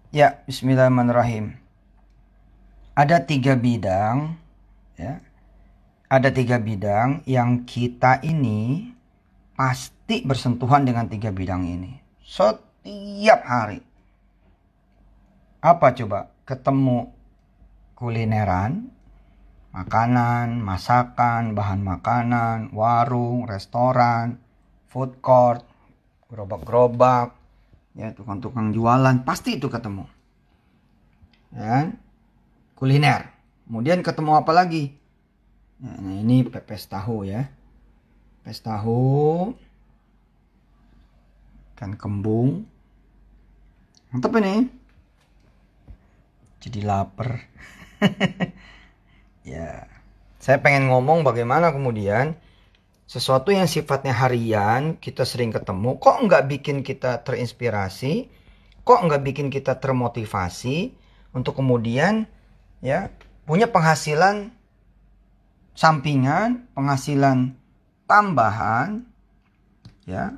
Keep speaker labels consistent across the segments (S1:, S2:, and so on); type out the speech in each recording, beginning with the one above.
S1: Ya, bismillahirrahmanirrahim. Ada tiga bidang, ya. Ada tiga bidang yang kita ini pasti bersentuhan dengan tiga bidang ini. Setiap hari. Apa coba? Ketemu kulineran, makanan, masakan, bahan makanan, warung, restoran, food court, gerobak-gerobak, ya tukang-tukang jualan, pasti itu ketemu. Ya, kuliner. Kemudian ketemu apa lagi? Nah, ini pepes tahu ya. Pepes tahu, ikan kembung. Mantap ini. Jadi lapar. Ya, saya pengen ngomong bagaimana kemudian sesuatu yang sifatnya harian kita sering ketemu, kok nggak bikin kita terinspirasi, kok nggak bikin kita termotivasi untuk kemudian ya punya penghasilan sampingan, penghasilan tambahan, ya,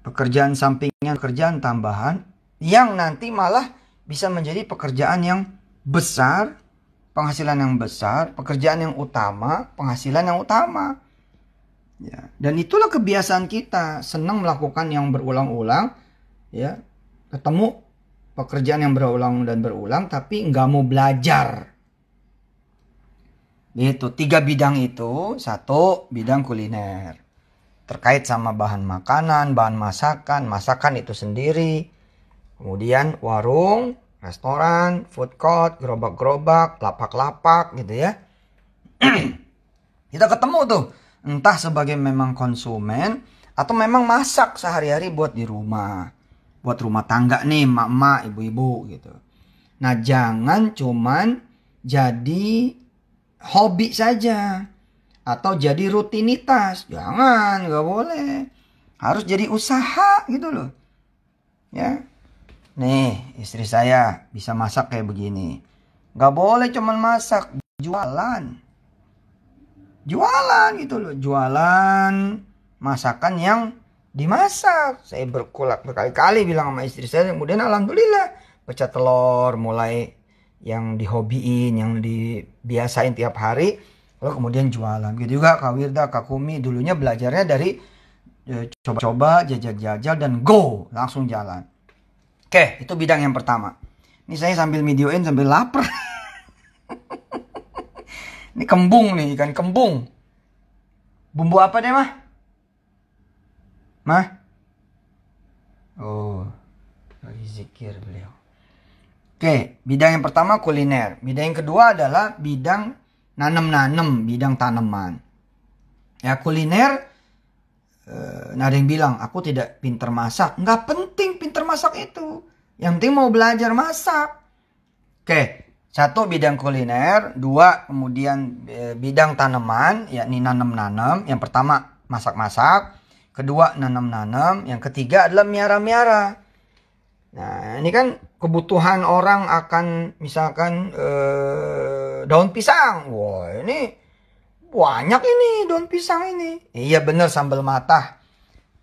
S1: pekerjaan sampingan, pekerjaan tambahan yang nanti malah bisa menjadi pekerjaan yang besar, penghasilan yang besar, pekerjaan yang utama, penghasilan yang utama. Ya, dan itulah kebiasaan kita, senang melakukan yang berulang-ulang, ya, ketemu pekerjaan yang berulang dan berulang, tapi nggak mau belajar. Itu tiga bidang itu. Satu, bidang kuliner, terkait sama bahan makanan, bahan masakan, masakan itu sendiri. Kemudian warung, restoran, food court, gerobak-gerobak, lapak-lapak gitu ya. Kita ketemu tuh, entah sebagai memang konsumen atau memang masak sehari-hari buat di rumah. Buat rumah tangga nih, emak-emak, ibu-ibu gitu. Nah, jangan cuman jadi hobi saja atau jadi rutinitas. Jangan, nggak boleh. Harus jadi usaha gitu loh. Ya. Nih, istri saya bisa masak kayak begini. Nggak boleh cuman masak, jualan. Jualan gitu loh, jualan masakan yang dimasak. Saya berkali-kali bilang sama istri saya, kemudian alhamdulillah pecah telur mulai yang dihobiin, yang dibiasain tiap hari, lalu kemudian jualan. Gitu juga Kak Wirda, Kak Kumi dulunya belajarnya dari coba-coba, jajal-jajal dan go, langsung jalan. Oke, itu bidang yang pertama. Ini saya sambil videoin sambil lapar. Ini kembung nih, ikan kembung. Bumbu apa deh, Mah? Mah? Oh, lagi zikir beliau. Oke, bidang yang pertama kuliner. Bidang yang kedua adalah bidang nanam-nanam, bidang tanaman. Ya, kuliner, ada yang bilang, aku tidak pinter masak. Nggak penting pinter masak itu. Yang penting mau belajar masak. Oke. Satu, bidang kuliner. Dua, kemudian bidang tanaman, yakni nanam-nanam. Yang pertama, masak-masak. Kedua, nanam-nanam. Yang ketiga adalah miara-miara. Nah, ini kan kebutuhan orang akan misalkan daun pisang. Wah, ini banyak ini daun pisang ini. Iya bener, sambal matah.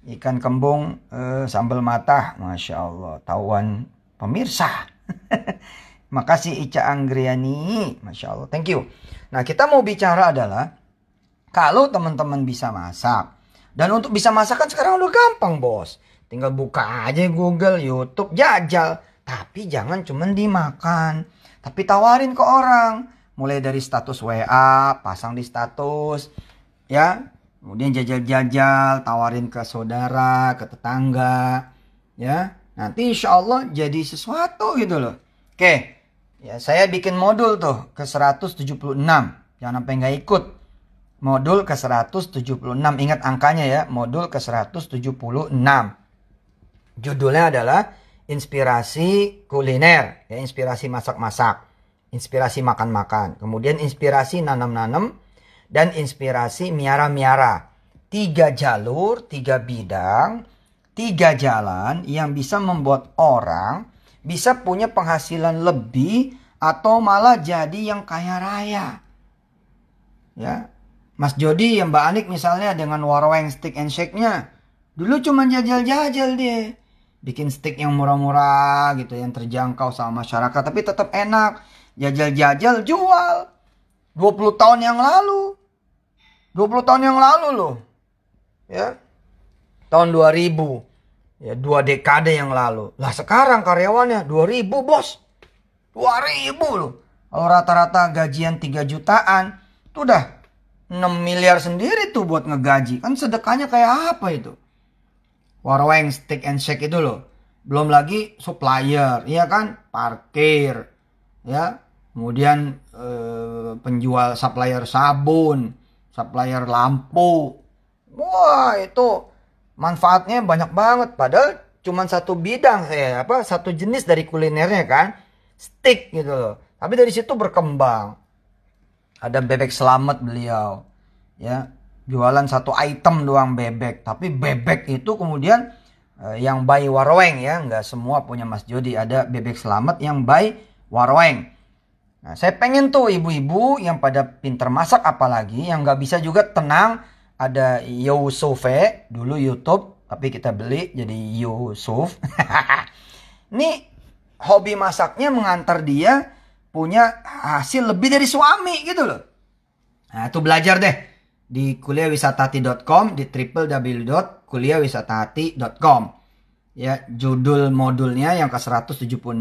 S1: Ikan kembung, sambal matah. Masya Allah, tahuan pemirsa. Makasih Ica Anggriani. Masya Allah. Thank you. Nah, kita mau bicara adalah kalau teman-teman bisa masak. Dan untuk bisa masak kan sekarang udah gampang, bos. Tinggal buka aja Google, YouTube, jajal. Tapi jangan cuma dimakan. Tapi tawarin ke orang. Mulai dari status WA, pasang di status. Ya. Kemudian jajal-jajal, tawarin ke saudara, ke tetangga. Ya. Nanti insya Allah jadi sesuatu gitu loh. Oke. Ya, saya bikin modul tuh ke 176. Jangan sampai nggak ikut. Modul ke 176. Ingat angkanya ya. Modul ke 176. Judulnya adalah inspirasi kuliner. Ya, inspirasi masak-masak. Inspirasi makan-makan. Kemudian inspirasi nanam-nanam. Dan inspirasi miara-miara. 3 jalur, 3 bidang, 3 jalan yang bisa membuat orang bisa punya penghasilan lebih atau malah jadi yang kaya raya. Ya, Mas Jody yang Mbak Anik misalnya dengan Warweng Stick and Shake-nya. Dulu cuma jajal-jajal dia. bikin steak yang murah-murah gitu, yang terjangkau sama masyarakat, tapi tetap enak. Jajal-jajal jual. 20 tahun yang lalu. 20 tahun yang lalu loh. Ya. Tahun 2000. Ya, 2 dekade yang lalu. Lah sekarang karyawannya 2000, Bos. 2000 loh. Kalau rata-rata gajian 3 jutaan, itu udah 6 miliar sendiri tuh buat ngegaji. Kan sedekahnya kayak apa itu? Warweng Steak and Shake itu loh. Belum lagi supplier, iya kan? Parkir, ya. Kemudian penjual supplier sabun, supplier lampu. Wah, itu manfaatnya banyak banget. Padahal cuma satu bidang, satu jenis dari kulinernya kan, steak gitu loh. Tapi dari situ berkembang. Ada bebek selamat beliau, ya. Jualan satu item doang bebek, tapi bebek itu kemudian yang by Warweng ya, nggak semua punya Mas Jody. Ada bebek selamat yang by Warweng. Nah, saya pengen tuh ibu-ibu yang pada pinter masak, apalagi yang nggak bisa juga tenang. Ada Yusufe dulu YouTube, tapi kita beli jadi Yusuf. Ini hobi masaknya mengantar dia punya hasil lebih dari suami gitu loh. Nah, itu belajar deh di kuliahwisatahati.com, di www.kuliahwisatahati.com. Ya, judul modulnya yang ke-176,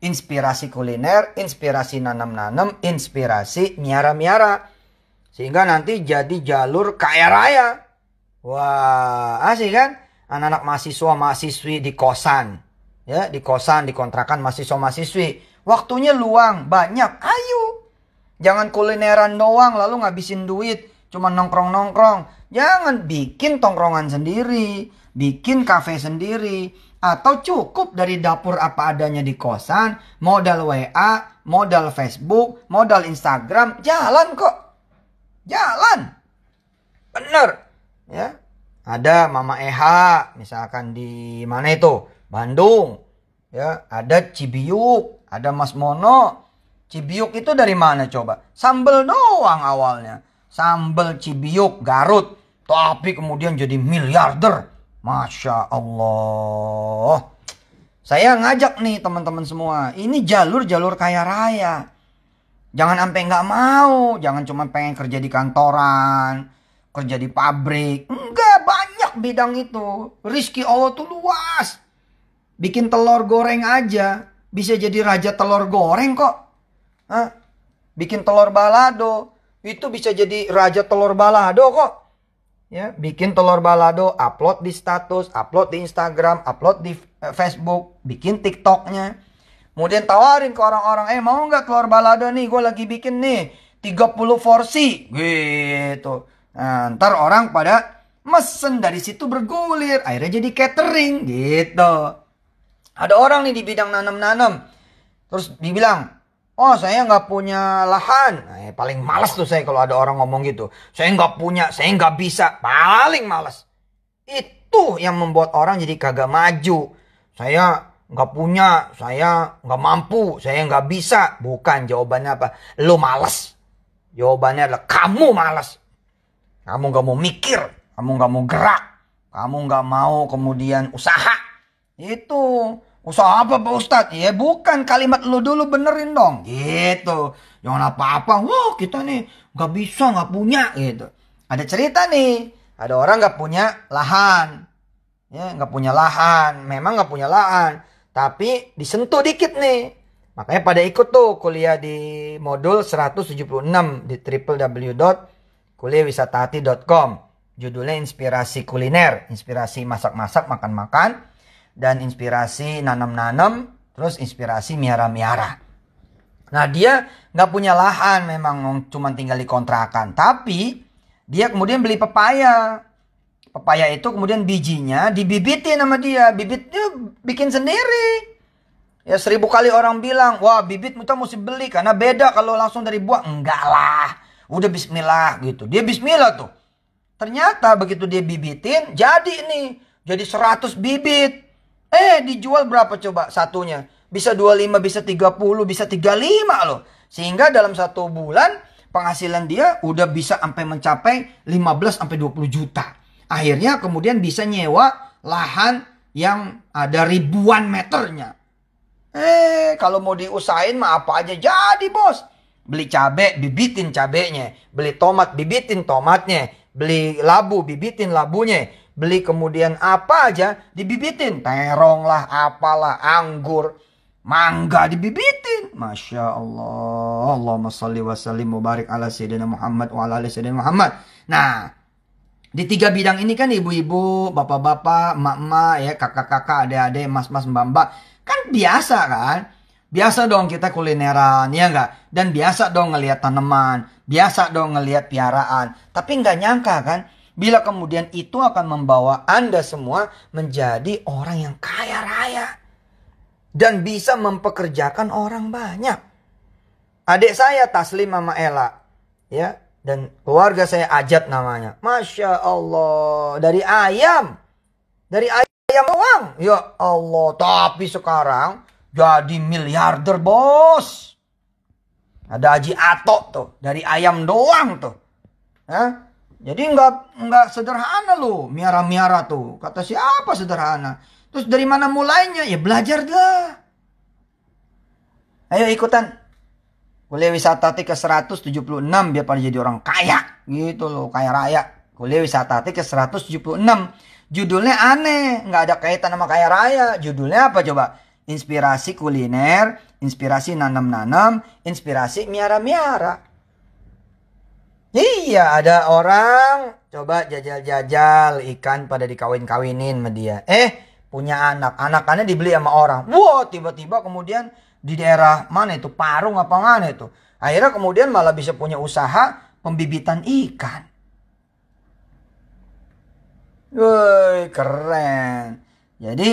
S1: inspirasi kuliner, inspirasi nanam-nanam, inspirasi miara-miara. Sehingga nanti jadi jalur kaya raya. Wah, asik kan? Anak-anak mahasiswa-mahasiswi di kosan. Ya, di kosan, di kontrakan mahasiswa-mahasiswi. Waktunya luang, banyak, ayo. Jangan kulineran doang lalu ngabisin duit. Cuma nongkrong-nongkrong. Jangan, bikin tongkrongan sendiri. Bikin kafe sendiri. Atau cukup dari dapur apa adanya di kosan. Modal WA, modal Facebook, modal Instagram. Jalan kok. Jalan. Bener. Ya. Ada Mama Eha. Misalkan di mana itu? Bandung. Ya. Ada Cibiuk. Ada Mas Mono. Cibiuk itu dari mana coba? Sambel doang awalnya. Sambal Cibiuk Garut, tapi kemudian jadi miliarder. Masya Allah. Saya ngajak nih teman-teman semua, ini jalur-jalur kaya raya. Jangan sampai nggak mau. Jangan cuma pengen kerja di kantoran, kerja di pabrik. Enggak, banyak bidang itu. Rizki Allah tuh luas. Bikin telur goreng aja bisa jadi raja telur goreng kok. Hah? Bikin telur balado itu bisa jadi raja telur balado kok. Ya, bikin telur balado, upload di status, upload di Instagram, upload di Facebook, bikin TikToknya. Kemudian tawarin ke orang-orang, mau nggak telur balado nih, gue lagi bikin nih 30 porsi gitu. Nah, ntar orang pada mesen, dari situ bergulir, akhirnya jadi catering gitu. Ada orang nih di bidang nanam-nanam, terus dibilang, oh saya nggak punya lahan. Nah, paling malas tuh saya kalau ada orang ngomong gitu. Saya nggak punya, saya nggak bisa. Paling malas. Itu yang membuat orang jadi kagak maju. Saya nggak punya, saya nggak mampu, saya nggak bisa. Bukan, jawabannya apa? Lu malas. Jawabannya adalah kamu malas. Kamu nggak mau mikir, kamu nggak mau gerak, kamu nggak mau kemudian usaha. Itu. Usaha apa Pak Ustadz? Ya bukan, kalimat lu dulu benerin dong. Gitu. Jangan apa-apa. Wah kita nih gak bisa, gak punya gitu. Ada cerita nih. Ada orang gak punya lahan. Ya gak punya lahan. Memang gak punya lahan. Tapi disentuh dikit nih. Makanya pada ikut tuh kuliah di modul 176 di www.kuliahwisatahati.com. Judulnya inspirasi kuliner. Inspirasi masak-masak, makan-makan. Dan inspirasi nanam-nanam, terus inspirasi miara-miara. Nah dia nggak punya lahan, memang cuma tinggal di kontrakan. Tapi dia kemudian beli pepaya. Pepaya itu kemudian bijinya dibibitin sama dia. Bibitnya bikin sendiri. Ya 1000 kali orang bilang, wah bibit kita mesti beli karena beda kalau langsung dari buah. Enggak lah, udah bismillah gitu. Dia bismillah tuh. Ternyata begitu dia bibitin, jadi nih. Jadi 100 bibit. Dijual berapa coba satunya? Bisa 25, bisa 30, bisa 35 loh. Sehingga dalam 1 bulan penghasilan dia udah bisa sampai mencapai 15 sampai 20 juta. Akhirnya kemudian bisa nyewa lahan yang ada ribuan meternya. Kalau mau diusahain mah apa aja jadi, bos. Beli cabe, bibitin cabenya. Beli tomat, bibitin tomatnya. Beli labu, bibitin labunya. Beli kemudian apa aja, dibibitin. Terong lah, apalah, anggur, mangga dibibitin. Masya Allah. Allahumma salli wa sallim wa barik ala sayyidina Muhammad wa ala ali sayyidina Muhammad. Nah, di 3 bidang ini kan ibu-ibu, bapak-bapak, emak-emak, ya, kakak-kakak, adik-adik, mas-mas, mbak-mbak. Kan biasa kan? Biasa dong kita kulineran, ya enggak? Dan biasa dong ngelihat tanaman, biasa dong ngelihat piaraan. Tapi nggak nyangka kan, bila kemudian itu akan membawa Anda semua menjadi orang yang kaya raya. Dan bisa mempekerjakan orang banyak. Adik saya Taslim Mama Ella, ya, dan keluarga saya Ajat namanya. Masya Allah, dari ayam doang. Ya Allah, tapi sekarang jadi miliarder, bos. Ada Haji Ato tuh, dari ayam doang tuh. Hah? Jadi nggak sederhana loh, miara-miara tuh. Kata siapa sederhana? Terus dari mana mulainya? Ya belajar dah. Ayo ikutan. Kuliah Wisata ke 176 biar pada jadi orang kaya. Gitu loh, kaya raya. Kuliah Wisata ke 176. Judulnya aneh, nggak ada kaitan sama kaya raya. Judulnya apa coba? Inspirasi kuliner, inspirasi nanam-nanam, inspirasi miara-miara. Iya, ada orang coba jajal-jajal ikan pada dikawin-kawinin sama dia. Punya anak, anakannya dibeli sama orang. Wah, tiba-tiba kemudian di daerah mana itu, Parung apa mana itu. Akhirnya kemudian malah bisa punya usaha pembibitan ikan. Woi, keren. Jadi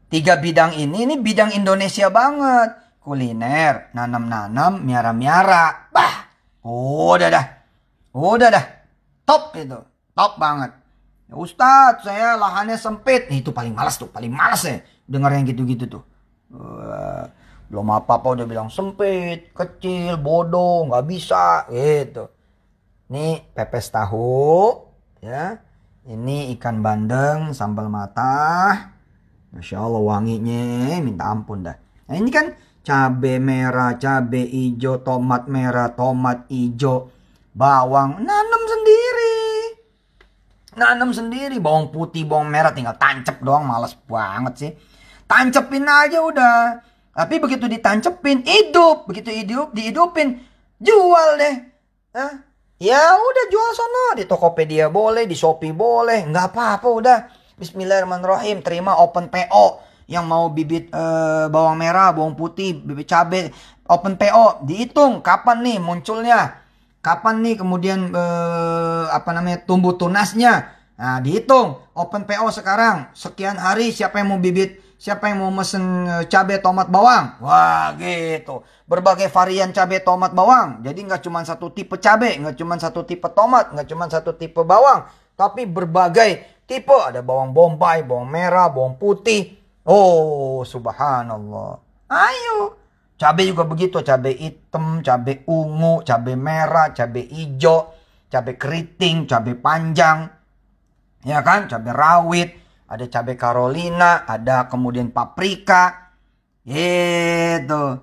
S1: 3 bidang ini bidang Indonesia banget. Kuliner, nanam-nanam, miara-miara. Bah, udah dah. Top itu. Top banget. Ya, Ustadz, saya lahannya sempit. Itu paling malas ya. Dengar yang gitu-gitu tuh. Belum apa-apa udah bilang sempit, kecil, bodoh, nggak bisa. Gitu. Ini pepes tahu. Ya. Ini ikan bandeng, sambal matah. Masya Allah wanginya minta ampun dah. Nah ini kan cabai merah, cabai hijau, tomat merah, tomat hijau, bawang. Nanam sendiri. Bawang putih, bawang merah tinggal tancep doang. Males banget sih. Tancepin aja udah. Tapi begitu ditancepin, hidup. Begitu dihidupin, jual deh. Hah? Ya udah jual sono. Di Tokopedia boleh, di Shopee boleh. Nggak apa-apa udah. Bismillahirrahmanirrahim. Terima open PO. Yang mau bibit bawang merah, bawang putih, bibit cabai. Open PO. Dihitung kapan nih munculnya. Kapan nih kemudian tumbuh tunasnya. Nah dihitung. Open PO sekarang. Sekian hari siapa yang mau bibit. Siapa yang mau mesen cabai, tomat, bawang? Wah gitu. Berbagai varian cabai, tomat, bawang. Jadi nggak cuma satu tipe cabai, nggak cuma satu tipe tomat, nggak cuma satu tipe bawang. Tapi berbagai tipe. Ada bawang bombay, bawang merah, bawang putih. Oh subhanallah. Ayo. Cabai juga begitu. Cabai hitam, cabai ungu, cabai merah, cabai hijau, cabai keriting, cabai panjang. Ya kan? Cabai rawit. Ada cabai Carolina, ada kemudian paprika. Gitu.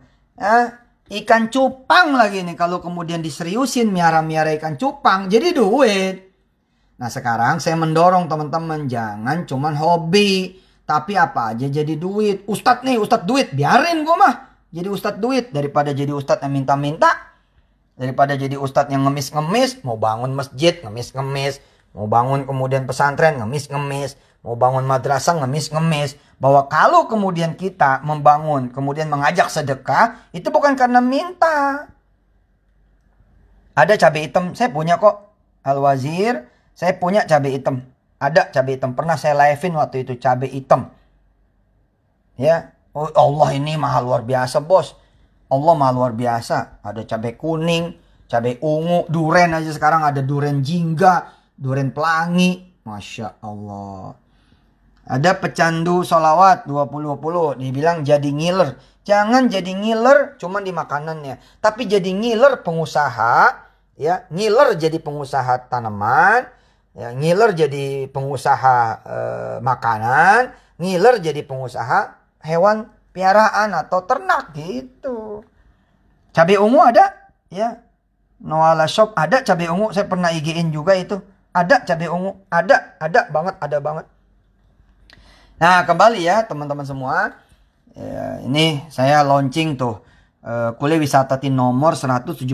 S1: Ikan cupang lagi nih. Kalau kemudian diseriusin miara-miara ikan cupang, jadi duit. Nah sekarang saya mendorong teman-teman. Jangan cuman hobi. Tapi apa aja jadi duit. Ustadz duit. Biarin gue mah. Jadi ustadz duit. Daripada jadi ustadz yang minta-minta. Daripada jadi ustadz yang ngemis-ngemis. Mau bangun masjid, ngemis-ngemis. Mau bangun kemudian pesantren, ngemis-ngemis. Mau bangun madrasah, ngemis-ngemis. Bahwa kalau kemudian kita membangun, kemudian mengajak sedekah, itu bukan karena minta. Ada cabai hitam, saya punya kok. Al-Wazir, saya punya cabai hitam. Ada cabai hitam, pernah saya live-in waktu itu cabai hitam. Ya, oh Allah ini mahal luar biasa bos. Allah mahal luar biasa. Ada cabai kuning, cabai ungu, duren aja sekarang ada duren jingga, duren pelangi. Masya Allah. Ada pecandu sholawat 20-20. Dibilang jadi ngiler. Jangan jadi ngiler cuma di makanannya. Tapi jadi ngiler pengusaha. Ya, ngiler jadi pengusaha tanaman. Ya, ngiler jadi pengusaha makanan. ngiler jadi pengusaha hewan piaraan atau ternak gitu. Cabai ungu ada? Ya. Noala Shop ada cabai ungu. Saya pernah IG-in juga itu. Ada cabai ungu. Ada banget, ada banget. Nah, kembali ya teman-teman semua. Ya, ini saya launching tuh. Kuliah Wisata nomor 176.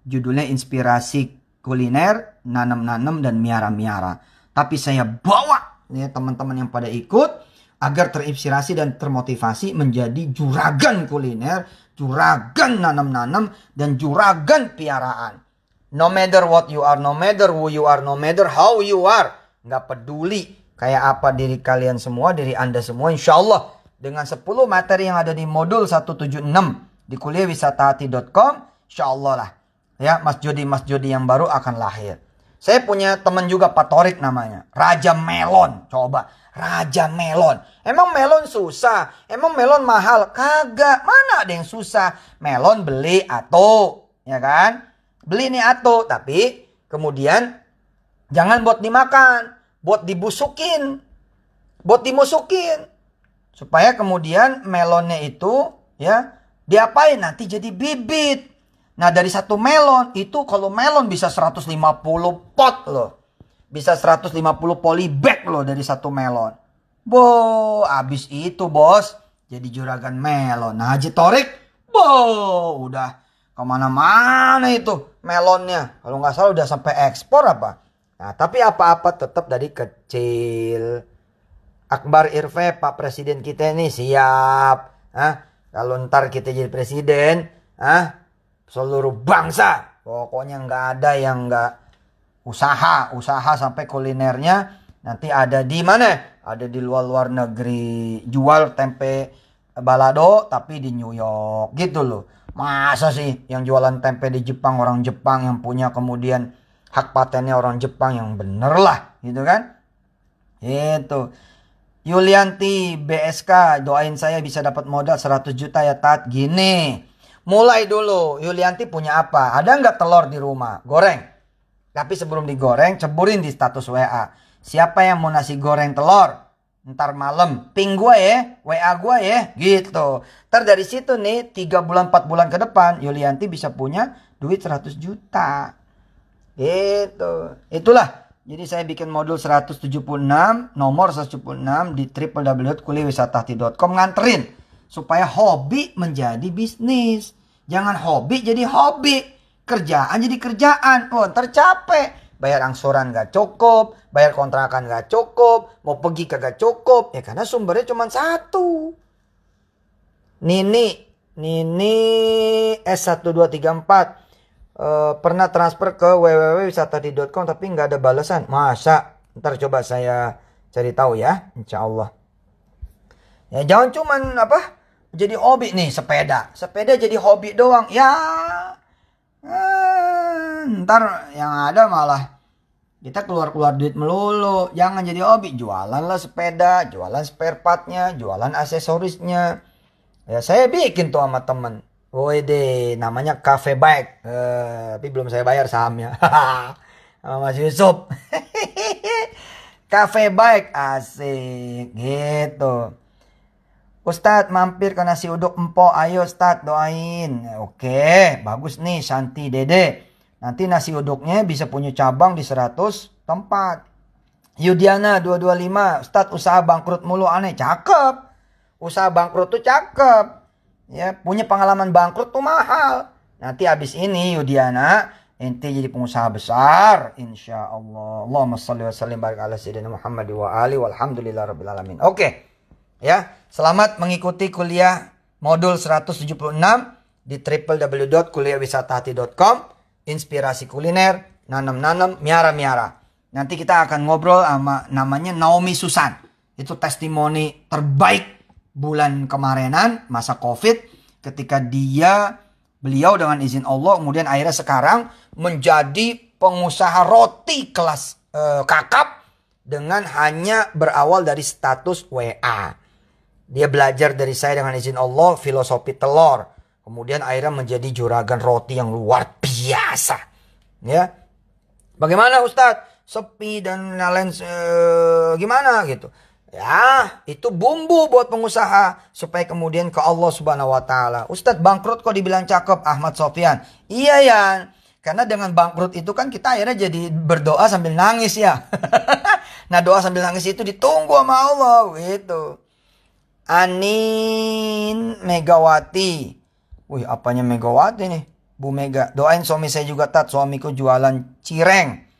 S1: Judulnya Inspirasi Kuliner, Nanam-nanam dan Miara-miara. Tapi saya bawa ya teman-teman yang pada ikut agar terinspirasi dan termotivasi menjadi juragan kuliner, juragan nanam-nanam, dan juragan piaraan. No matter what you are, no matter who you are, no matter how you are. Nggak peduli kayak apa diri kalian semua, diri Anda semua. Insya Allah dengan 10 materi yang ada di modul 176 di kuliahwisatahati.com, insya Allah lah. Ya, Mas Jody yang baru akan lahir. Saya punya teman juga Pak Torik namanya. Raja Melon. Coba. Raja Melon. Emang melon susah? Emang melon mahal? Kagak. Mana ada yang susah? Melon beli atau. Ya kan? Beli nih atau. Tapi kemudian jangan buat dimakan. Buat dibusukin. Buat dimusukin. Supaya kemudian melonnya itu ya diapain? Nanti jadi bibit. Nah dari satu melon itu kalau melon bisa 150 pot loh. Bisa 150 polybag loh dari satu melon. Abis itu bos. Jadi juragan melon. Nah Haji Torik. Udah kemana-mana itu melonnya. Kalau nggak salah udah sampai ekspor apa. Nah tapi apa-apa tetap dari kecil. Akbar Irfe Pak Presiden kita ini siap. Kalau ntar kita jadi presiden. Seluruh bangsa. Pokoknya nggak ada yang nggak usaha sampai kulinernya nanti ada di mana? Ada di luar negeri. Jual tempe balado tapi di New York gitu loh. Masa sih yang jualan tempe di Jepang orang Jepang yang punya kemudian hak patennya orang Jepang yang bener lah gitu kan? Itu. Yulianti BSK doain saya bisa dapat modal 100 juta ya Tat. Gini. Mulai dulu, Yulianti punya apa? Ada nggak telur di rumah? Goreng. Tapi sebelum digoreng, ceburin di status WA. Siapa yang mau nasi goreng telur? Ntar malam, ping gue ya, WA gue ya, gitu. Ntar dari situ nih, 3 bulan, 4 bulan ke depan, Yulianti bisa punya duit 100 juta. Gitu. Itulah. Jadi saya bikin modul 176, nomor 176 di www.kuliahwisatahati.com nganterin. Supaya hobi menjadi bisnis. Jangan hobi jadi hobi. Kerjaan jadi kerjaan. Ntar capek. Bayar angsuran gak cukup. Bayar kontrakan gak cukup. Mau pergi kagak cukup. Ya karena sumbernya cuma satu. Nini S1234. Pernah transfer ke www.wisatahati.com tapi gak ada balasan. Masa? Ntar coba saya cari tahu ya. Insya Allah. Ya jangan cuman jadi hobi nih sepeda jadi hobi doang ya. Ntar yang ada malah kita keluar duit melulu. Jangan jadi hobi, jualan lah sepeda, jualan spare partnya, jualan aksesorisnya. Ya saya bikin tuh sama temen. Wede namanya Cafe Bike. Tapi belum saya bayar sahamnya. Sama Mas Yusuf. Cafe Bike asik gitu. Ustadz mampir ke nasi uduk empok. Ayo Ustadz doain. Oke bagus nih Santi Dede. Nanti nasi uduknya bisa punya cabang di 100 tempat. Yudiana 225. Ustadz usaha bangkrut mulu aneh. Cakep. Usaha bangkrut tuh cakep. Ya, punya pengalaman bangkrut tuh mahal. Nanti abis ini Yudiana ente jadi pengusaha besar. Insya Allah. Allahumma salli wa sallim barik ala sayyidina Muhammad wa ali walhamdulillah rabbil alamin. Oke. Ya, selamat mengikuti kuliah modul 176 di www.kuliahwisatahati.com. Inspirasi kuliner, nanam-nanam, miara-miara. Nanti kita akan ngobrol sama namanya Naomi Susan. Itu testimoni terbaik bulan kemarinan masa Covid ketika beliau dengan izin Allah kemudian akhirnya sekarang menjadi pengusaha roti kelas kakap dengan hanya berawal dari status WA. Dia belajar dari saya dengan izin Allah filosofi telur. Kemudian akhirnya menjadi juragan roti yang luar biasa. Ya. Bagaimana Ustadz? Sepi dan lain gimana gitu. Ya, itu bumbu buat pengusaha supaya kemudian ke Allah Subhanahu wa taala. Ustadz, bangkrut kok dibilang cakep, Ahmad Sofyan. Iya ya. Karena dengan bangkrut itu kan kita akhirnya jadi berdoa sambil nangis ya. Nah, doa sambil nangis itu ditunggu sama Allah gitu. Anin Megawati. Wih, apanya Megawati nih? Bu Mega, doain suami saya juga, Tat. Suamiku jualan cireng.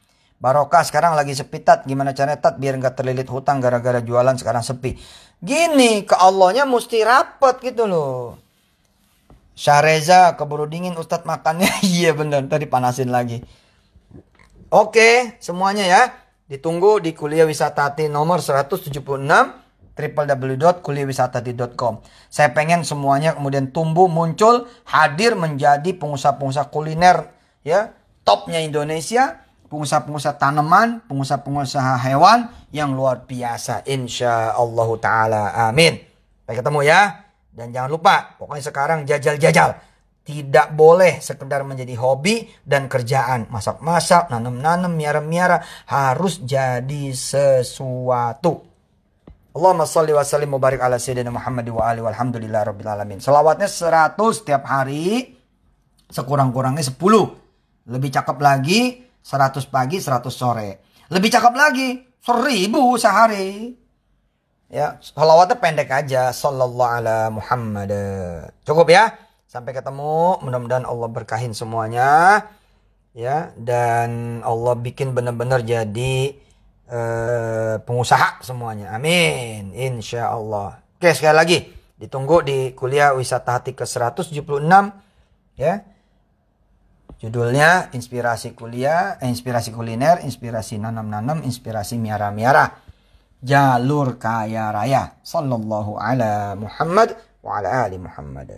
S1: Barokah sekarang lagi sepi, Tat. Gimana caranya, Tat, biar nggak terlilit hutang gara-gara jualan sekarang sepi. Gini, ke Allahnya mesti rapet gitu loh. Syahreza, keburu dingin Ustadz makannya. Iya bener, tadi panasin lagi. Oke, semuanya ya. Ditunggu di Kuliah Wisata Hati nomor 176 www.kuliahwisatahati.com. Saya pengen semuanya kemudian tumbuh, muncul, hadir menjadi pengusaha-pengusaha kuliner ya, topnya Indonesia. Pengusaha-pengusaha tanaman, pengusaha-pengusaha hewan yang luar biasa. Insya Allah Ta'ala. Amin. Sampai ketemu ya. Dan jangan lupa, pokoknya sekarang jajal-jajal. Tidak boleh sekedar menjadi hobi dan kerjaan. Masak-masak, nanam-nanam, miara-miara. Harus jadi sesuatu. Allahumma salli wa sallim mubarak ala sayyidina Muhammad wa alihi walhamdulillah rabbil alamin. Selawatnya 100 setiap hari. Sekurang-kurangnya 10. Lebih cakep lagi. 100 pagi, 100 sore. Lebih cakep lagi, 1000 sehari. Ya, sholawatnya pendek aja. Sallallahu ala Muhammad. Cukup ya. Sampai ketemu. Mudah-mudahan Allah berkahin semuanya. Ya, dan Allah bikin benar-benar jadi pengusaha semuanya. Amin. Insya Allah. Oke, sekali lagi. Ditunggu di Kuliah Wisata Hati ke 176. Ya. Judulnya inspirasi kuliah, inspirasi kuliner, inspirasi nanam-nanam, inspirasi miara-miara. Jalur kaya raya. Sallallahu ala Muhammad wa ala ali Muhammad.